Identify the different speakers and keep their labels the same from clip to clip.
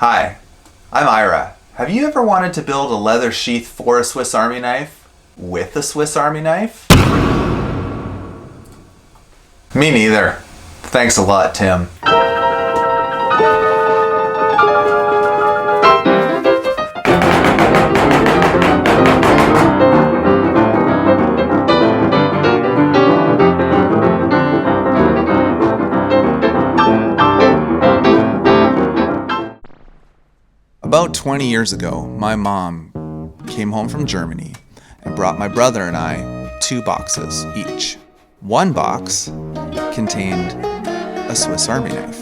Speaker 1: Hi, I'm Ira. Have you ever wanted to build a leather sheath for a Swiss Army knife with a Swiss Army knife? Me neither. Thanks a lot, Tim. About 20 years ago, my mom came home from Germany and brought my brother and I 2 boxes each. One box contained a Swiss Army knife.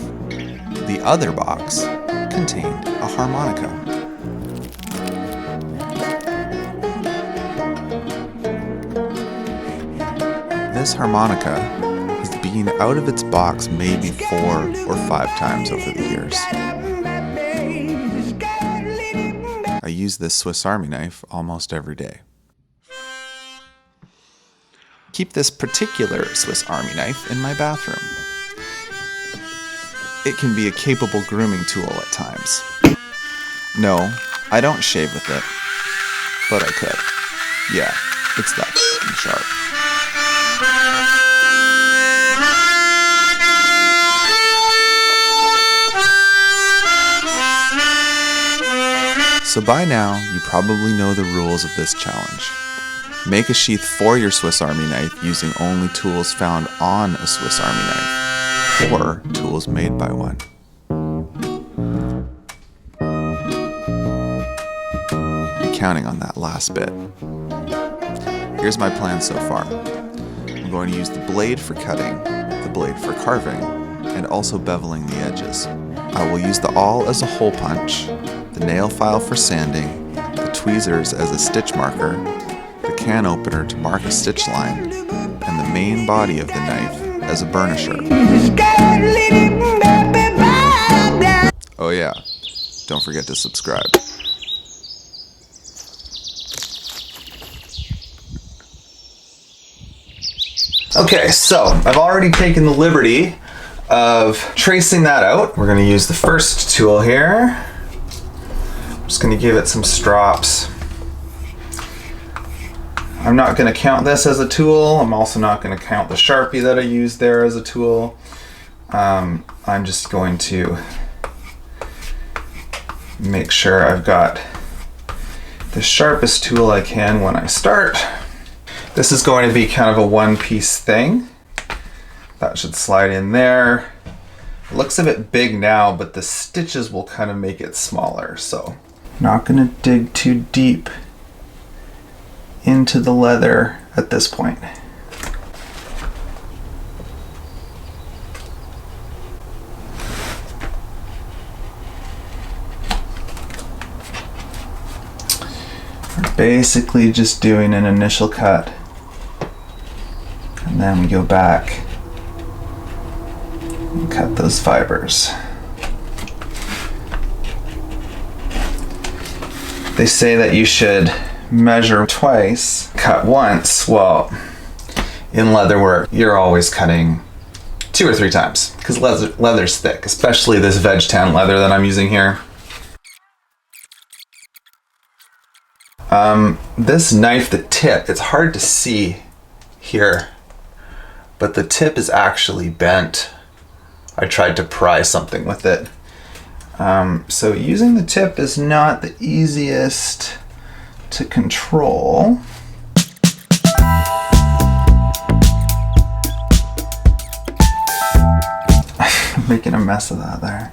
Speaker 1: The other box contained a harmonica. This harmonica has been out of its box maybe 4 or 5 times over the years. I use this Swiss Army knife almost every day. Keep this particular Swiss Army knife in my bathroom. It can be a capable grooming tool at times. No, I don't shave with it, but I could. Yeah, it's that f***ing sharp. So by now, you probably know the rules of this challenge. Make a sheath for your Swiss Army knife using only tools found on a Swiss Army knife, or tools made by one. I'm counting on that last bit. Here's my plan so far. I'm going to use the blade for cutting, the blade for carving, and also beveling the edges. I will use the awl as a hole punch, the nail file for sanding, the tweezers as a stitch marker, the can opener to mark a stitch line, and the main body of the knife as a burnisher. Oh yeah, don't forget to subscribe. Okay, so I've already taken the liberty of tracing that out. We're going to use the first tool here. Just going to give it some strops. I'm not going to count this as a tool. I'm also not going to count the Sharpie that I used there as a tool. I'm just going to make sure I've got the sharpest tool I can when I start. This is going to be kind of a one-piece thing. That should slide in there. It looks a bit big now, but the stitches will kind of make it smaller, so not going to dig too deep into the leather at this point. We're basically just doing an initial cut, and then we go back and cut those fibers. They say that you should measure twice, cut once. Well, in leather work, you're always cutting 2 or 3 times because leather's thick, especially this veg tan leather that I'm using here. This knife, the tip, it's hard to see here, but the tip is actually bent. I tried to pry something with it. So using the tip is not the easiest to control. I'm making a mess of that there.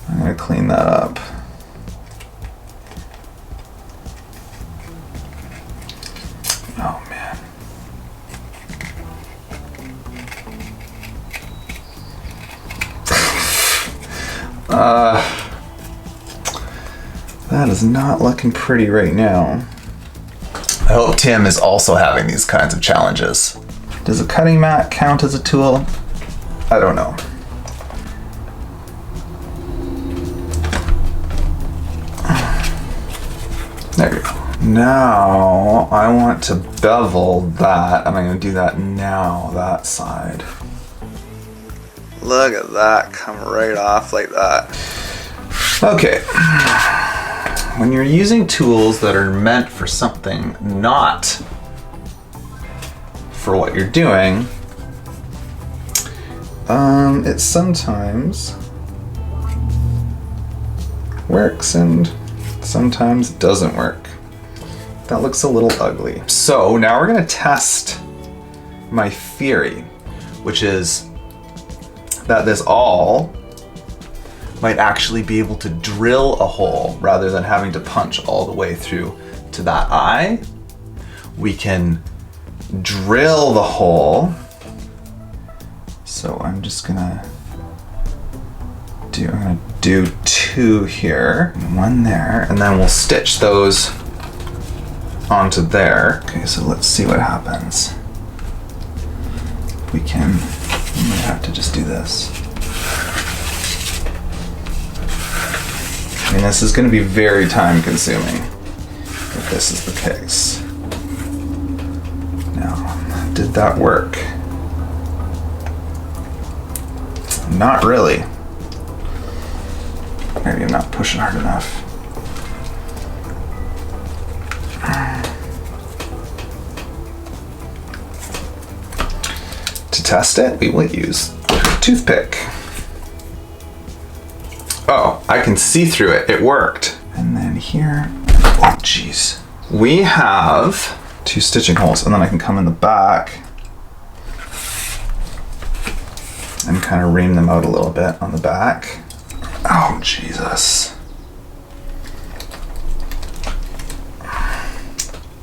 Speaker 1: I'm gonna clean that up. Oh man. That is not looking pretty right now. I hope Tim is also having these kinds of challenges. Does a cutting mat count as a tool? I don't know. There you go. Now I want to bevel that, and I'm going to do that now, that side. Look at that, come right off like that. Okay. When you're using tools that are meant for something not for what you're doing, it sometimes works and sometimes doesn't work. That looks a little ugly. So now we're gonna test my theory, which is that this awl might actually be able to drill a hole rather than having to punch all the way through to that eye. We can drill the hole. So I'm just gonna do 2 here, 1 there, and then we'll stitch those onto there. Okay, so let's see what happens. We might have to just do this. I mean, this is going to be very time consuming if this is the case. Now, did that work? Not really. Maybe I'm not pushing hard enough. To test it, we will use a toothpick. Oh, I can see through it. It worked. And then here, oh geez. We have 2 stitching holes, and then I can come in the back and kind of ream them out a little bit on the back. Oh, Jesus.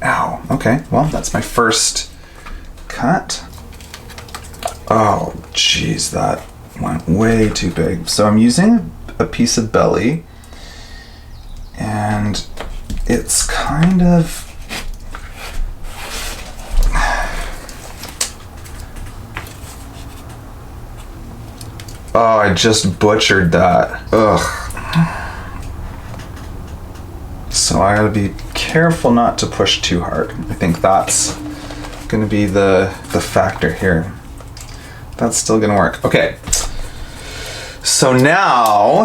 Speaker 1: Ow. Okay, well, that's my first cut. Oh, geez, that went way too big. So I'm using a piece of belly, and it's kind of oh, I just butchered that. Ugh. So I gotta be careful not to push too hard. I think that's gonna be the factor here. That's still gonna work. Okay. So now,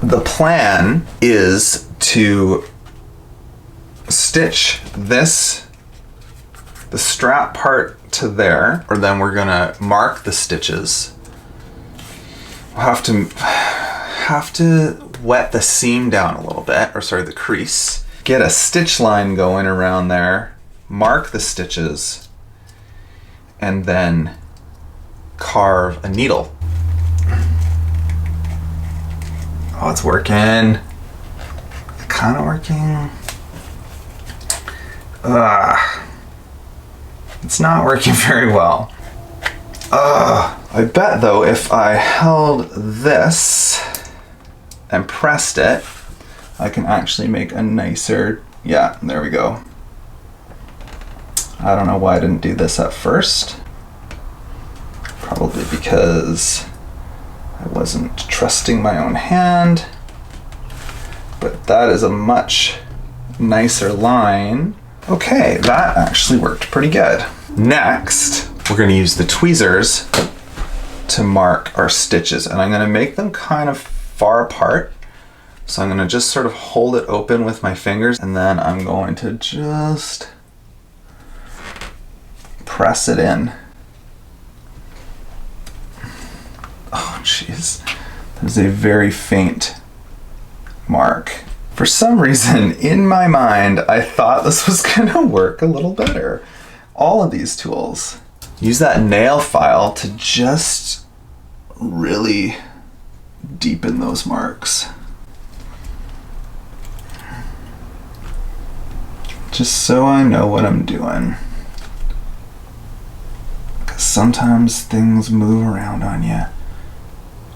Speaker 1: the plan is to stitch the strap part to there, or then we're gonna mark the stitches. We'll have to wet the seam down a little bit, or sorry, the crease. Get a stitch line going around there, mark the stitches, and then carve a needle. Oh, it's working. Kind of working. It's not working very well. I bet though if I held this and pressed it, I can actually make a nicer, yeah, there we go. I don't know why I didn't do this at first. Probably because I wasn't trusting my own hand. But that is a much nicer line. Okay, that actually worked pretty good. Next, we're going to use the tweezers to mark our stitches, and I'm going to make them kind of far apart. So I'm going to just sort of hold it open with my fingers, and then I'm going to just press it in. Oh jeez, there's a very faint mark. For some reason, in my mind, I thought this was gonna work a little better. All of these tools. Use that nail file to just really deepen those marks. Just so I know what I'm doing. Because sometimes things move around on you,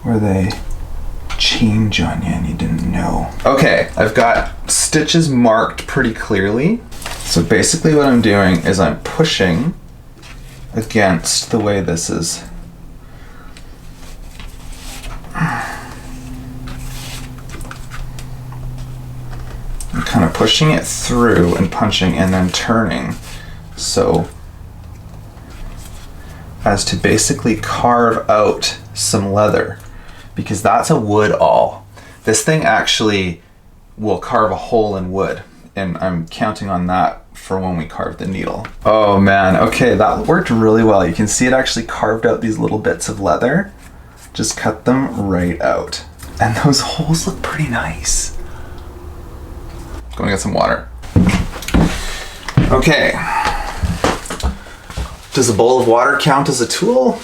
Speaker 1: or they change on you and you didn't know. Okay, I've got stitches marked pretty clearly. So basically what I'm doing is I'm pushing against the way this is. I'm kind of pushing it through and punching and then turning. So as to basically carve out some leather, because that's a wood awl. This thing actually will carve a hole in wood, and I'm counting on that for when we carve the needle. Oh man, okay, that worked really well. You can see it actually carved out these little bits of leather. Just cut them right out. And those holes look pretty nice. Going to get some water. Okay. Does a bowl of water count as a tool?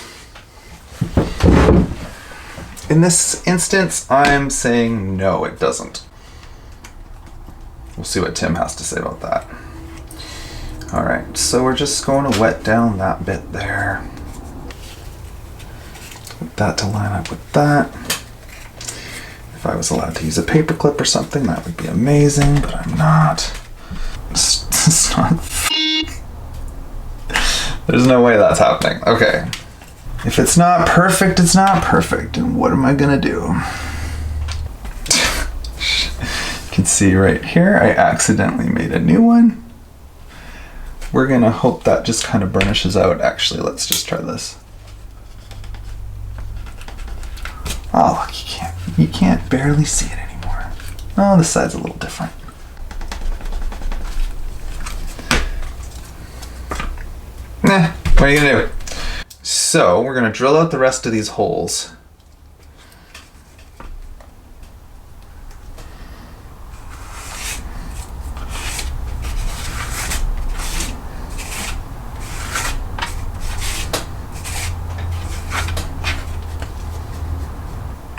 Speaker 1: In this instance, I'm saying no, it doesn't. We'll see what Tim has to say about that. All right, so we're just going to wet down that bit there. Get that to line up with that. If I was allowed to use a paper clip or something, that would be amazing, but I'm not. It's not. There's no way that's happening. Okay. If it's not perfect, it's not perfect. And what am I gonna do? You can see right here, I accidentally made a new one. We're gonna hope that just kind of burnishes out. Actually, let's just try this. Oh, look, you can't barely see it anymore. Oh, this side's a little different. What are you gonna do? So we're gonna drill out the rest of these holes.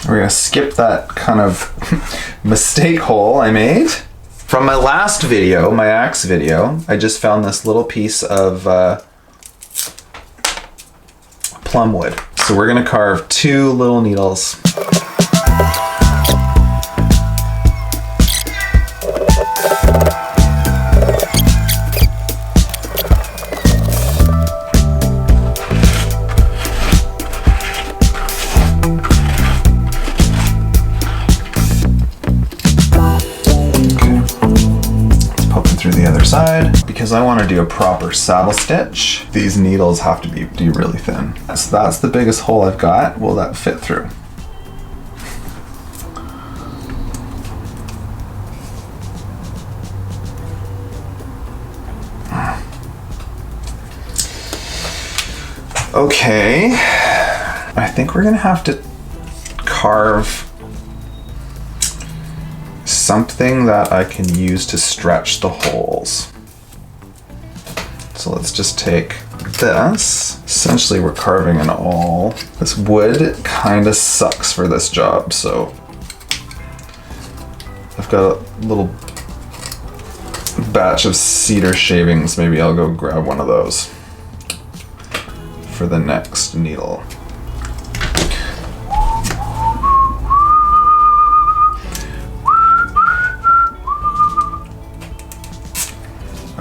Speaker 1: We're gonna skip that kind of mistake hole I made. From my last video, my axe video, I just found this little piece of plum wood. So we're gonna carve 2 little needles. Side, because I want to do a proper saddle stitch. These needles have to be really thin. So that's the biggest hole I've got. Will that fit through? Okay, I think we're gonna have to carve something that I can use to stretch the holes. So let's just take this. Essentially we're carving an awl. This wood kind of sucks for this job, so I've got a little batch of cedar shavings. Maybe I'll go grab one of those for the next needle.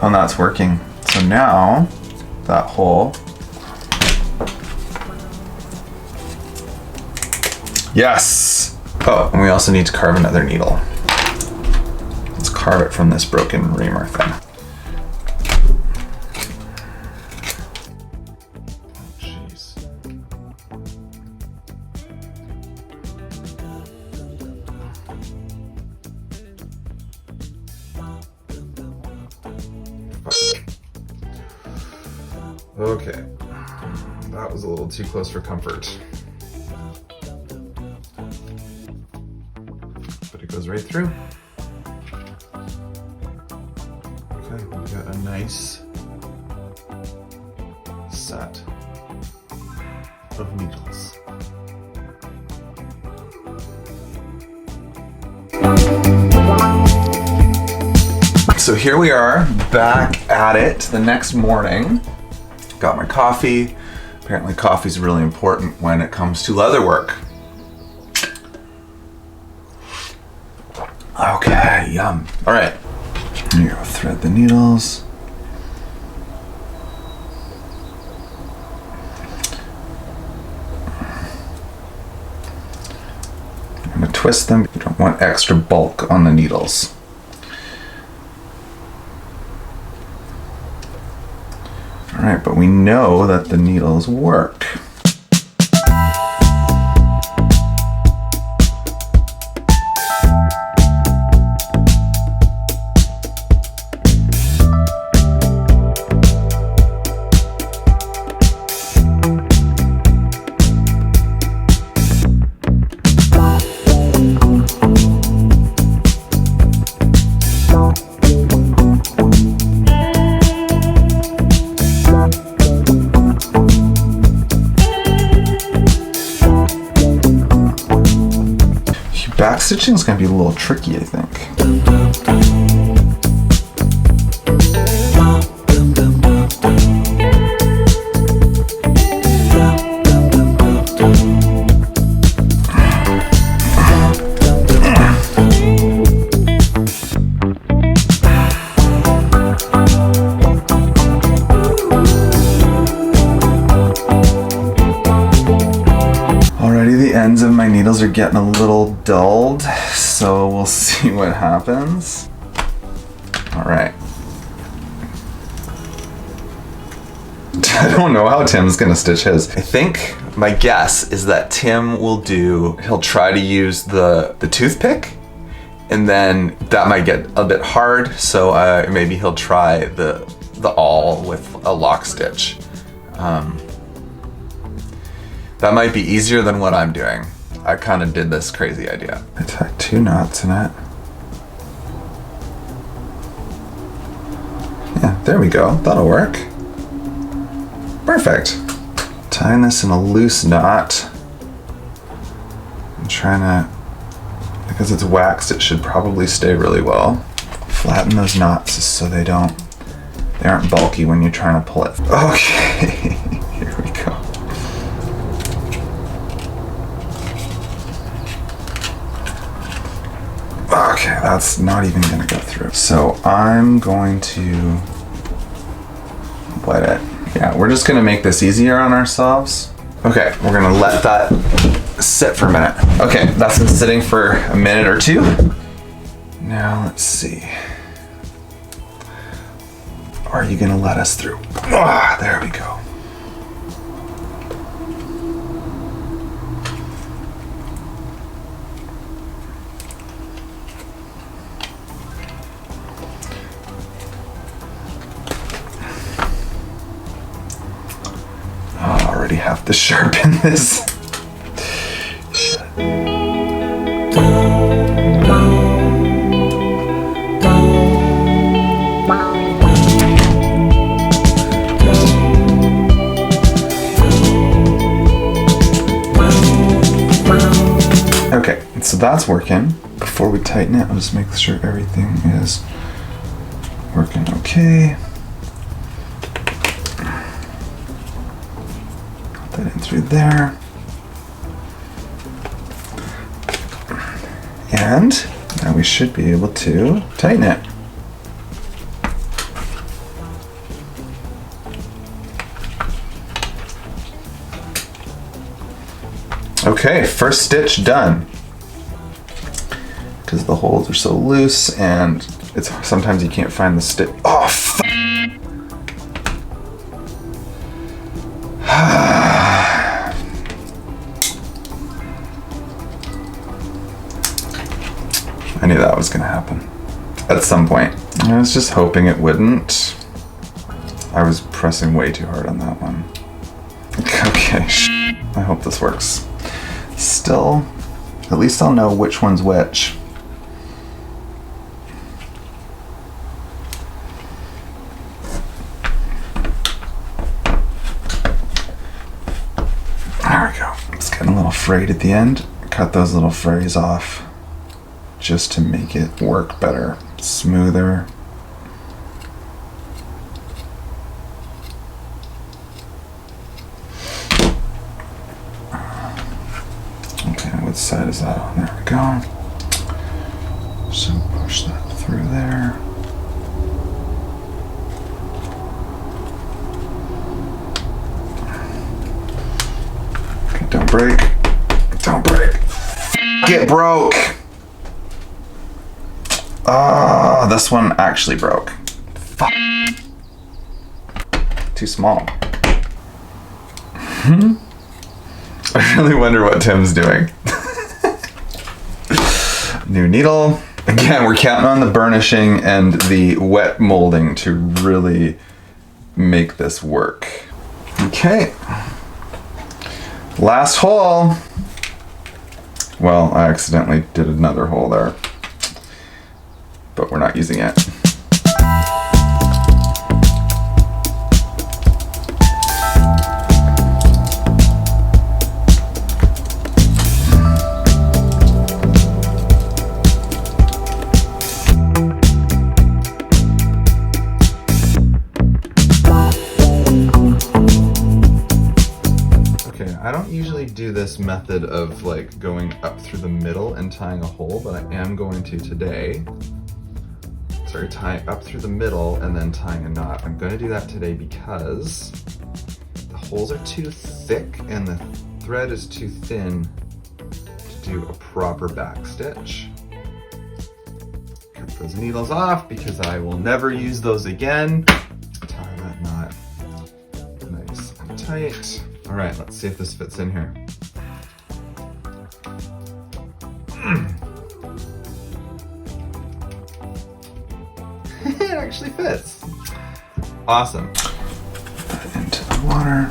Speaker 1: And that's working. So now that hole, yes. Oh, and we also need to carve another needle. Let's carve it from this broken reamer thing. Okay, that was a little too close for comfort. But it goes right through. Okay, we got a nice set of needles. So here we are, back at it the next morning. Got my coffee. Apparently coffee's really important when it comes to leather work. Okay, yum. All right, here you go, thread the needles. I'm gonna twist them. You don't want extra bulk on the needles. All right, but we know that the needles work. Backstitching is going to be a little tricky, I think. Ends of my needles are getting a little dulled, so we'll see what happens. All right. I don't know how Tim's gonna stitch his. I think my guess is that Tim will he'll try to use the toothpick, and then that might get a bit hard, so maybe he'll try the awl with a lock stitch. That might be easier than what I'm doing. I kind of did this crazy idea. I tied 2 knots in it. Yeah, there we go. That'll work. Perfect. Tying this in a loose knot. I'm trying to, because it's waxed, it should probably stay really well. Flatten those knots so they aren't bulky when you're trying to pull it. Okay, here we go. Okay, that's not even gonna go through. So I'm going to wet it. Yeah, we're just gonna make this easier on ourselves. Okay, we're gonna let that sit for a minute. Okay, that's been sitting for a minute or 2. Now let's see. Are you gonna let us through? Ah, there we go. Have to sharpen this. Okay, so that's working. Before we tighten it, I'll just make sure everything is working okay. That in through there. And now we should be able to tighten it. Okay, first stitch done. Because the holes are so loose and sometimes you can't find the stitch. Oh, I knew that was gonna happen at some point. I was just hoping it wouldn't. I was pressing way too hard on that one. Okay, I hope this works. Still, at least I'll know which one's which. There we go. It's getting a little frayed at the end. Cut those little frays off just to make it work better, smoother. Okay, which side is that on? There we go. So push that through there. Okay, don't break. Don't break. It broke. Oh, this one actually broke. Fuck. too small. I really wonder what Tim's doing. New needle. Again, we're counting on the burnishing and the wet molding to really make this work. Okay. Last hole. Well, I accidentally did another hole there, but we're not using it. I don't usually do this method of like going up through the middle and tying a hole, but I am going to today. Sorry, tying up through the middle and then tying a knot. I'm going to do that today because the holes are too thick and the thread is too thin to do a proper back stitch. Cut those needles off because I will never use those again. Tie that knot nice and tight. All right, let's see if this fits in here. It actually fits. Awesome. Put that into the water.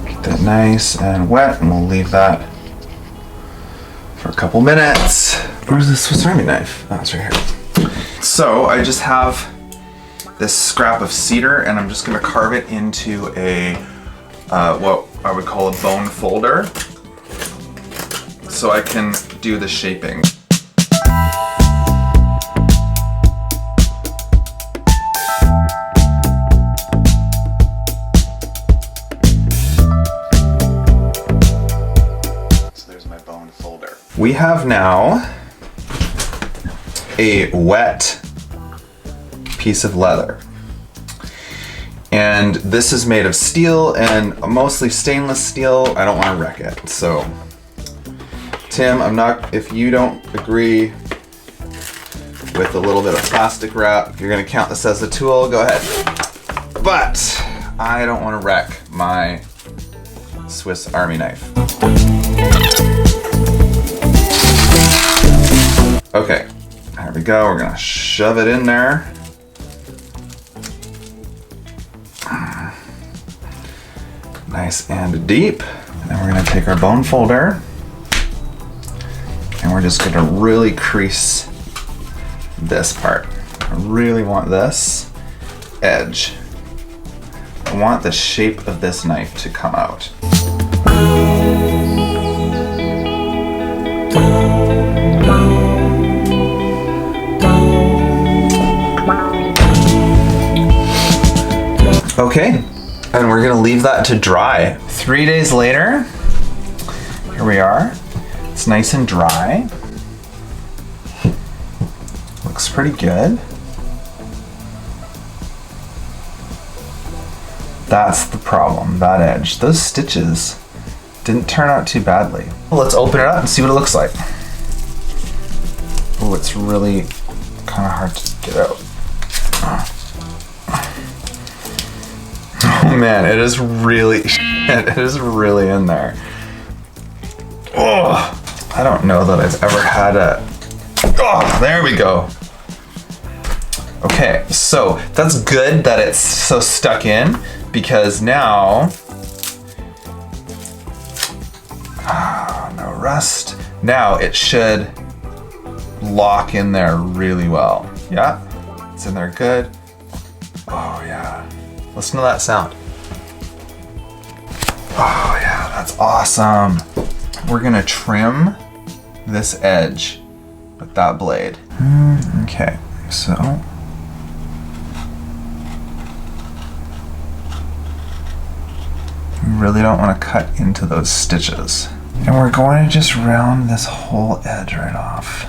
Speaker 1: Get that nice and wet, and we'll leave that for a couple minutes. Where's the Swiss Army knife? Oh, it's right here. So I just have this scrap of cedar, and I'm just going to carve it into a what I would call a bone folder so I can do the shaping. So there's my bone folder. We have now a wet piece of leather, and this is made of steel and mostly stainless steel. I don't want to wreck it, so Tim, if you don't agree with a little bit of plastic wrap, if you're going to count this as a tool, go ahead, but I don't want to wreck my Swiss Army knife. Okay, there we go. We're gonna shove it in there. Nice and deep. And then we're gonna take our bone folder and we're just gonna really crease this part. I really want this edge. I want the shape of this knife to come out. Okay. And we're gonna leave that to dry. 3 days later, here we are. It's nice and dry. Looks pretty good. That's the problem, that edge. Those stitches didn't turn out too badly. Well, let's open it up and see what it looks like. Oh, it's really kind of hard to get out. Oh man, it is really in there. Oh, I don't know that I've ever had a, oh, there we go. Okay, so that's good that it's so stuck in, because now, no rust. Now it should lock in there really well. Yeah, it's in there good. Oh yeah, listen to that sound. Oh yeah, that's awesome. We're gonna trim this edge with that blade. Okay, so we really don't want to cut into those stitches. And we're going to just round this whole edge right off.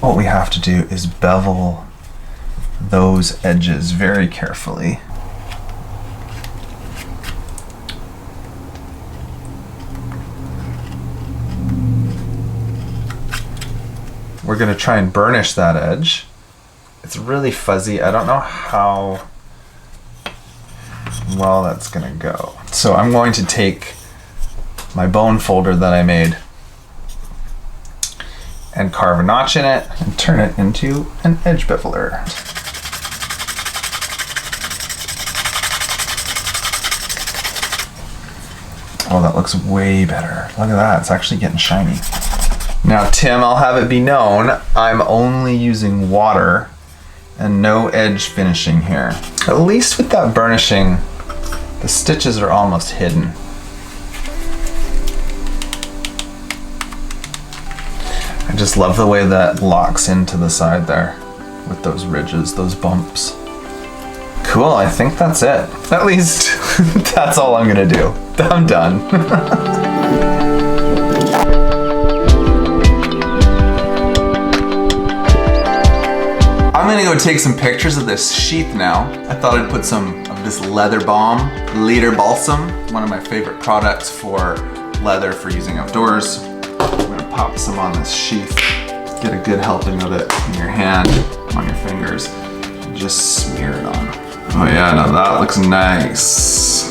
Speaker 1: What we have to do is bevel those edges very carefully. we're gonna try and burnish that edge. It's really fuzzy. I don't know how well that's gonna go. So I'm going to take my bone folder that I made and carve a notch in it and turn it into an edge beveler. Oh, that looks way better. Look at that, it's actually getting shiny. Now, Tim, I'll have it be known, I'm only using water and no edge finishing here. At least with that burnishing, the stitches are almost hidden. I just love the way that locks into the side there with those ridges, those bumps. Cool, I think that's it. At least that's all I'm gonna do. I'm done. I'm gonna go take some pictures of this sheath now. I thought I'd put some of this leather balm, leather balsam, one of my favorite products for leather for using outdoors. I'm gonna pop some on this sheath, get a good helping of it in your hand, on your fingers, and just smear it on. Oh yeah, now that looks nice.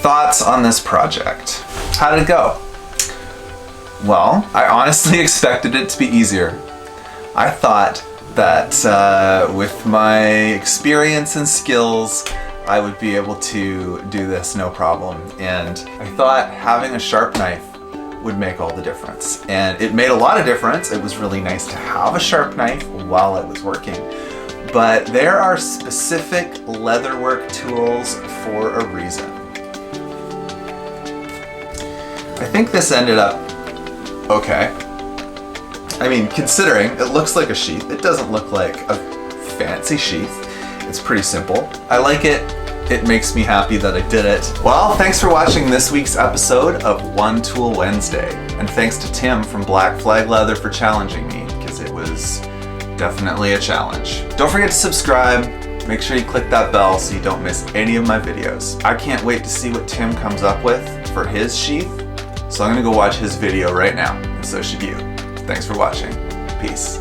Speaker 1: Thoughts on this project? How did it go? Well, I honestly expected it to be easier. I thought that with my experience and skills, I would be able to do this no problem. And I thought having a sharp knife would make all the difference. And it made a lot of difference. It was really nice to have a sharp knife while it was working. But there are specific leatherwork tools for a reason. I think this ended up okay. I mean, considering it looks like a sheath, it doesn't look like a fancy sheath. It's pretty simple. I like it. It makes me happy that I did it. Well, thanks for watching this week's episode of One Tool Wednesday. And thanks to Tim from Black Flag Leather for challenging me, because it was definitely a challenge. Don't forget to subscribe. Make sure you click that bell so you don't miss any of my videos. I can't wait to see what Tim comes up with for his sheath. So I'm gonna go watch his video right now, and so should you. Thanks for watching. Peace.